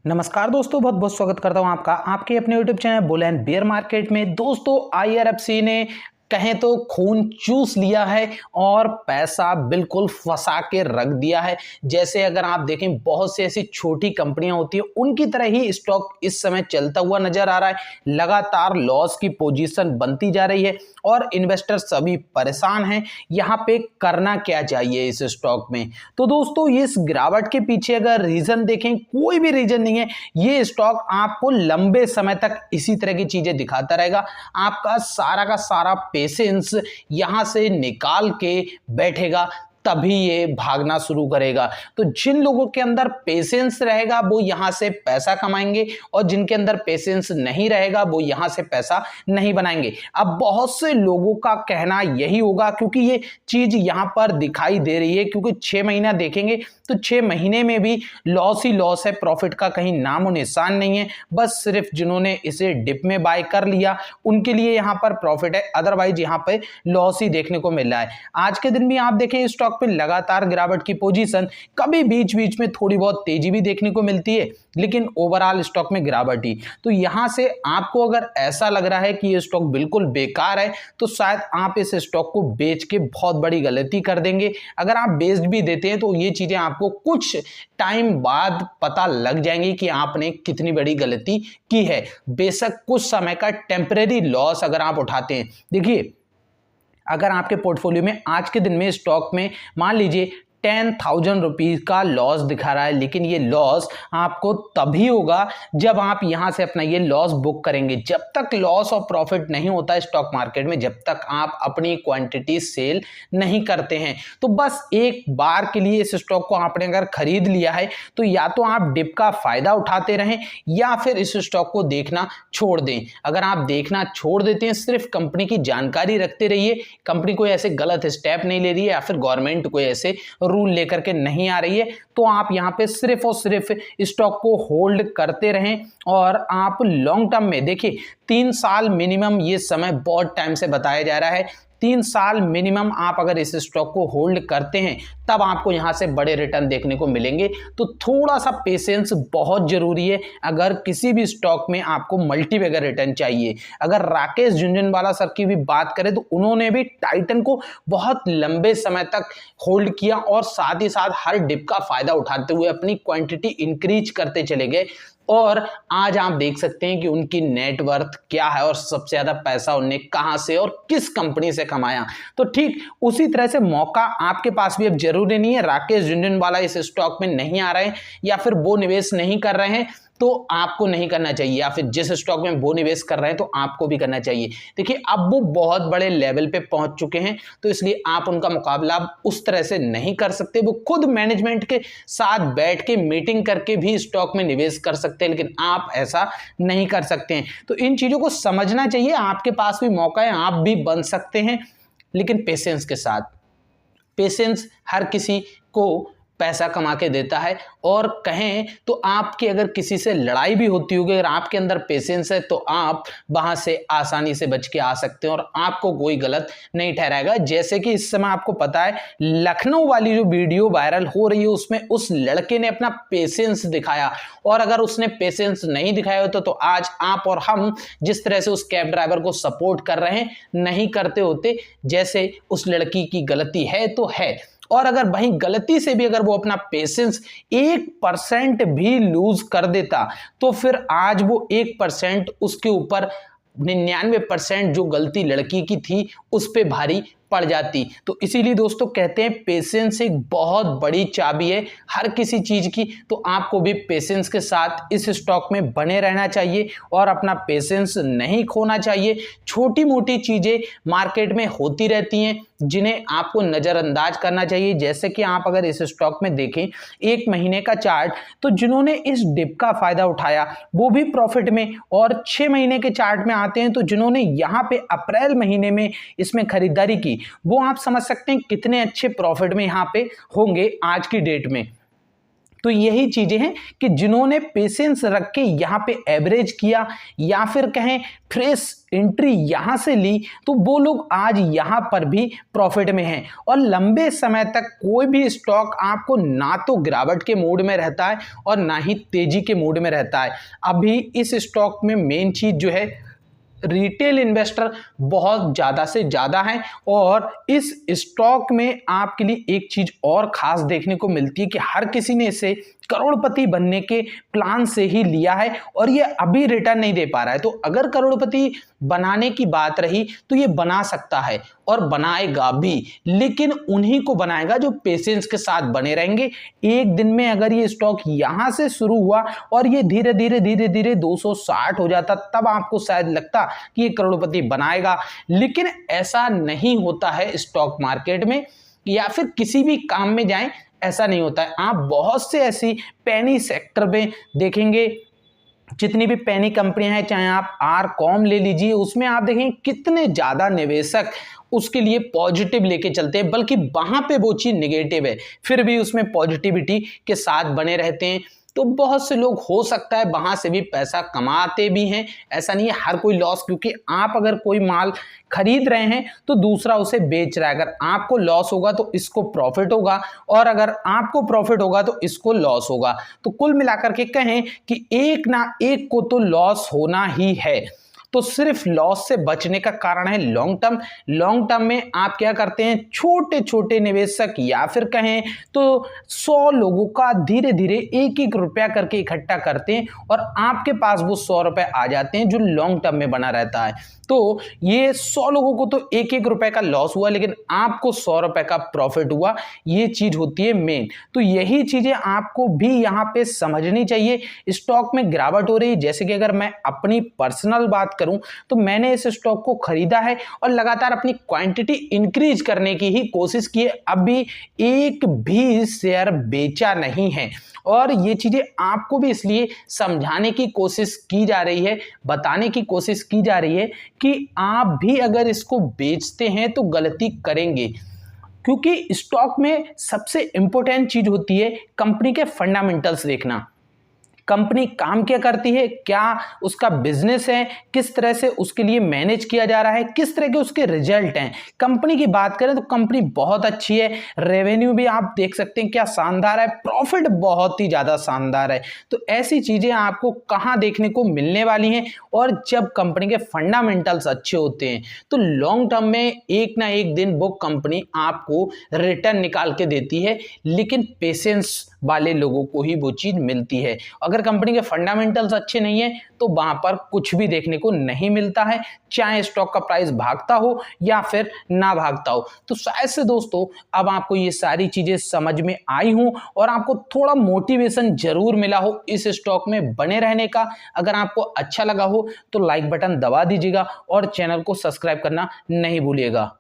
नमस्कार दोस्तों, बहुत बहुत स्वागत करता हूं आपका आपके अपने YouTube channel bull and bear market में। दोस्तों, आईआरएफसी ने कहें तो खून चूस लिया है और पैसा बिल्कुल फंसा के रख दिया है। जैसे अगर आप देखें, बहुत सी ऐसी छोटी कंपनियां होती है, उनकी तरह ही स्टॉक इस समय चलता हुआ नजर आ रहा है। लगातार लॉस की पोजीशन बनती जा रही है और इन्वेस्टर सभी परेशान हैं। यहाँ पे करना क्या चाहिए इस स्टॉक में? तो दोस्तों, इस गिरावट के पीछे अगर रीजन देखें, कोई भी रीजन नहीं है। ये स्टॉक आपको लंबे समय तक इसी तरह की चीजें दिखाता रहेगा। आपका सारा का सारा पेशेंस यहां से निकाल के बैठेगा, तभी ये भागना शुरू करेगा। तो जिन लोगों के अंदर पेशेंस रहेगा वो यहां से पैसा कमाएंगे, और जिनके अंदर पेशेंस नहीं रहेगा वो यहां से पैसा नहीं बनाएंगे। अब बहुत से लोगों का कहना यही होगा, क्योंकि ये चीज यहां पर दिखाई दे रही है, क्योंकि 6 महीना देखेंगे तो 6 महीने में भी लॉस ही लॉस है। प्रॉफिट का कहीं नामो निशान नहीं है। बस सिर्फ जिन्होंने इसे डिप में बाय कर लिया उनके लिए यहां पर प्रॉफिट है, अदरवाइज यहां पे लॉस ही देखने को मिल रहा है। आज के दिन भी आप देखें, स्टॉक पे लगातार गिरावट की पोजीशन, कभी बीच बीच में थोड़ी बहुत तेजी भी देखने को मिलती है, लेकिन ओवरऑल स्टॉक में गिरावट ही। तो यहां से आपको अगर ऐसा लग रहा है कि ये स्टॉक बिल्कुल बेकार है, तो शायद आप इस स्टॉक को बेच के बहुत बड़ी गलती कर देंगे। अगर आप बेच भी देते हैं तो ये चीजें आपको कुछ टाइम बाद पता लग जाएंगी कि आपने कितनी बड़ी गलती की है। बेशक कुछ समय का टेम्परेरी लॉस अगर आप उठाते हैं, देखिए, अगर आपके पोर्टफोलियो में आज के दिन में स्टॉक में मान लीजिए 10,000 रुपीज का लॉस दिखा रहा है, लेकिन ये लॉस आपको तभी होगा जब आप यहां से अपना ये लॉस बुक करेंगे। जब तक लॉस और प्रॉफिट नहीं होता है स्टॉक मार्केट में, जब तक आप अपनी क्वांटिटी सेल नहीं करते हैं। तो बस एक बार के लिए इस स्टॉक को आपने अगर खरीद लिया है तो या तो आप डिप का फायदा उठाते रहें या फिर इस स्टॉक को देखना छोड़ दें। अगर आप देखना छोड़ देते हैं, सिर्फ कंपनी की जानकारी रखते रहिए, कंपनी कोई ऐसे गलत स्टेप नहीं ले रही है या फिर गवर्नमेंट कोई ऐसे रूल लेकर के नहीं आ रही है, तो आप यहां पे सिर्फ और सिर्फ स्टॉक को होल्ड करते रहें। और आप लॉन्ग टर्म में देखिए, 3 साल मिनिमम ये समय बहुत टाइम से बताया जा रहा है। 3 साल मिनिमम आप अगर इस स्टॉक को होल्ड करते हैं तब आपको यहां से बड़े रिटर्न देखने को मिलेंगे। तो थोड़ा सा पेशेंस बहुत जरूरी है अगर किसी भी स्टॉक में आपको मल्टीबैगर रिटर्न चाहिए। अगर राकेश झुनझुनवाला सर की भी बात करें तो उन्होंने भी टाइटन को बहुत लंबे समय तक होल्ड किया और साथ ही साथ हर डिप का फायदा उठाते हुए अपनी क्वांटिटी इंक्रीज करते चले गए। और आज आप देख सकते हैं कि उनकी नेटवर्थ क्या है और सबसे ज्यादा पैसा उन्हें कहां से और किस कंपनी से कमाया। तो ठीक उसी तरह से मौका आपके पास भी अब जरूरी नहीं है। राकेश झुनझुनवाला इस स्टॉक में नहीं आ रहे हैं या फिर वो निवेश नहीं कर रहे हैं तो आपको नहीं करना चाहिए, या फिर जिस स्टॉक में वो निवेश कर रहे हैं तो आपको भी करना चाहिए। देखिए, अब वो बहुत बड़े लेवल पे पहुंच चुके हैं, तो इसलिए आप उनका मुकाबला उस तरह से नहीं कर सकते। वो खुद मैनेजमेंट के साथ बैठ के मीटिंग करके भी स्टॉक में निवेश कर सकते हैं, लेकिन आप ऐसा नहीं कर सकते हैं। तो इन चीजों को समझना चाहिए। आपके पास भी मौका है, आप भी बन सकते हैं, लेकिन पेशेंस के साथ। पेशेंस हर किसी को पैसा कमा के देता है। और कहें तो आपकी अगर किसी से लड़ाई भी होती होगी, अगर आपके अंदर पेशेंस है तो आप वहां से आसानी से बच के आ सकते हैं और आपको कोई गलत नहीं ठहराएगा। जैसे कि इस समय आपको पता है, लखनऊ वाली जो वीडियो वायरल हो रही है उसमें उस लड़के ने अपना पेशेंस दिखाया, और अगर उसने पेशेंस नहीं दिखाया होता तो आज आप और हम जिस तरह से उस कैब ड्राइवर को सपोर्ट कर रहे हैं नहीं करते होते। जैसे उस लड़की की गलती है तो है, और अगर वहीं गलती से भी अगर वो अपना पेशेंस 1% भी लूज कर देता तो फिर आज वो 1% उसके ऊपर 99% जो गलती लड़की की थी उस पे भारी पड़ जाती। तो इसीलिए दोस्तों कहते हैं पेशेंस एक बहुत बड़ी चाबी है हर किसी चीज की। तो आपको भी पेशेंस के साथ इस स्टॉक में बने रहना चाहिए और अपना पेशेंस नहीं खोना चाहिए। छोटी मोटी चीजें मार्केट में होती रहती हैं जिन्हें आपको नजरअंदाज करना चाहिए। जैसे कि आप अगर इस स्टॉक में देखें 1 महीने का चार्ट, तो जिन्होंने इस डिप का फायदा उठाया वो भी प्रॉफिट में, और 6 महीने के चार्ट में आते हैं तो जिन्होंने यहां पे अप्रैल महीने में इसमें खरीदारी की वो आप समझ सकते हैं कितने अच्छे प्रॉफिट में यहां पे होंगे आज की डेट में। तो यही चीजें हैं कि जिन्होंने पेशेंस रख के यहाँ पे एवरेज किया या फिर कहें फ्रेश एंट्री यहां से ली, तो वो लोग आज यहां पर भी प्रॉफिट में हैं। और लंबे समय तक कोई भी स्टॉक आपको ना तो गिरावट के मूड में रहता है और ना ही तेजी के मूड में रहता है। अभी इस स्टॉक में मेन चीज जो है, रिटेल इन्वेस्टर बहुत ज़्यादा से ज़्यादा है और इस स्टॉक में आपके लिए एक चीज़ और खास देखने को मिलती है कि हर किसी ने इसे करोड़पति बनने के प्लान से ही लिया है और ये अभी रिटर्न नहीं दे पा रहा है। तो अगर करोड़पति बनाने की बात रही तो ये बना सकता है और बनाएगा भी, लेकिन उन्हीं को बनाएगा जो पेशेंस के साथ बने रहेंगे। एक दिन में अगर ये स्टॉक यहां से शुरू हुआ और ये धीरे धीरे 260 हो जाता, तब आपको शायद लगता कि ये करोड़पति बनाएगा, लेकिन ऐसा नहीं होता है स्टॉक मार्केट में या फिर किसी भी काम में जाएं, ऐसा नहीं होता है। आप बहुत से ऐसी पेनी सेक्टर में देखेंगे, जितनी भी पेनी कंपनियां हैं, चाहे आप आरकॉम ले लीजिए, उसमें आप देखेंगे कितने ज्यादा निवेशक उसके लिए पॉजिटिव लेके चलते हैं, बल्कि वहां पे वो चीज निगेटिव है फिर भी उसमें पॉजिटिविटी के साथ बने रहते हैं। तो बहुत से लोग हो सकता है वहां से भी पैसा कमाते भी हैं, ऐसा नहीं है हर कोई लॉस, क्योंकि आप अगर कोई माल खरीद रहे हैं तो दूसरा उसे बेच रहा है। अगर आपको लॉस होगा तो इसको प्रॉफिट होगा और अगर आपको प्रॉफिट होगा तो इसको लॉस होगा। तो कुल मिलाकर के कहें कि एक ना एक को तो लॉस होना ही है। तो सिर्फ लॉस से बचने का कारण है लॉन्ग टर्म। लॉन्ग टर्म में आप क्या करते हैं, छोटे छोटे निवेशक या फिर कहें तो 100 लोगों का धीरे धीरे एक एक रुपया करके इकट्ठा करते हैं और आपके पास वो 100 रुपए आ जाते हैं जो लॉन्ग टर्म में बना रहता है। तो ये 100 लोगों को तो एक एक रुपए का लॉस हुआ, लेकिन आपको 100 रुपए का प्रॉफिट हुआ। ये चीज होती है मेन। तो यही चीजें आपको भी यहाँ पे समझनी चाहिए। स्टॉक में गिरावट हो रही, जैसे कि अगर मैं अपनी पर्सनल बात करूं तो मैंने इस स्टॉक को खरीदा है और लगातार अपनी क्वांटिटी इंक्रीज करने की ही कोशिश की है। अभी एक भी शेयर बेचा नहीं है और ये चीजें आपको भी इसलिए समझाने की कोशिश की जा रही है, बताने की कोशिश की जा रही है कि आप भी अगर इसको बेचते हैं तो गलती करेंगे, क्योंकि स्टॉक में सबसे इंपॉर्टेंट चीज होती है कंपनी के फंडामेंटल्स देखना। कंपनी काम क्या करती है, क्या उसका बिजनेस है, किस तरह से उसके लिए मैनेज किया जा रहा है, किस तरह के उसके रिजल्ट हैं। कंपनी की बात करें तो कंपनी बहुत अच्छी है, रेवेन्यू भी आप देख सकते हैं क्या शानदार है, प्रॉफिट बहुत ही ज्यादा शानदार है। तो ऐसी चीजें आपको कहां देखने को मिलने वाली हैं। और जब कंपनी के फंडामेंटल्स अच्छे होते हैं तो लॉन्ग टर्म में एक ना एक दिन वो कंपनी आपको रिटर्न निकाल के देती है, लेकिन पेशेंस वाले लोगों को ही वो चीज मिलती है। अगर कंपनी के फंडामेंटल्स अच्छे नहीं है तो वहां पर कुछ भी देखने को नहीं मिलता है, चाहे स्टॉक का प्राइस भागता हो या फिर ना भागता हो। तो शायद से दोस्तों अब आपको ये सारी चीजें समझ में आई हूं और आपको थोड़ा मोटिवेशन जरूर मिला हो इस स्टॉक में बने रहने का। अगर आपको अच्छा लगा हो तो लाइक बटन दबा दीजिएगा और चैनल को सब्सक्राइब करना नहीं भूलिएगा।